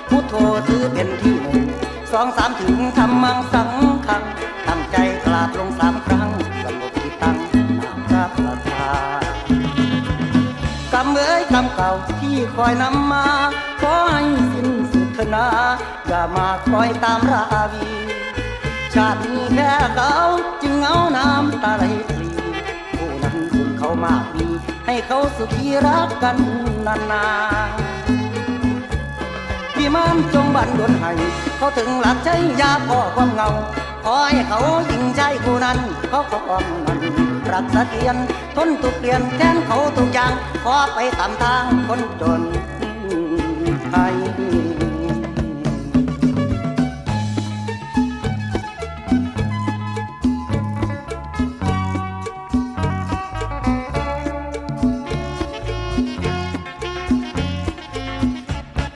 พุทโธถือเป็นที่หนึ่งสองสามถึงธรรมังสังฆังตั้งใจกราบลงสามครั้งสงบที่ตั้งนาพระประธานกรรมเอ้ยกรรมเก่าที่คอยนำมาขอให้สิ้นสุดเถอะนาอย่ามาคอยตามราวีชาตินี้แค่เขาจึงเอาน้ำตาไหลพลีผู้นั้นคุณเขามากมีให้เขาสุขีรักกันนานๆพี่มันจงบันดลให้เขาถึงหลักใจยาพ่อความเงาขอให้เขายิ่งใจผู้นั้นเขาของมันรักเสถียรทนทุกเปลี่ยนแทนเขาทุกอย่างขอไปตามทางคนจนไทย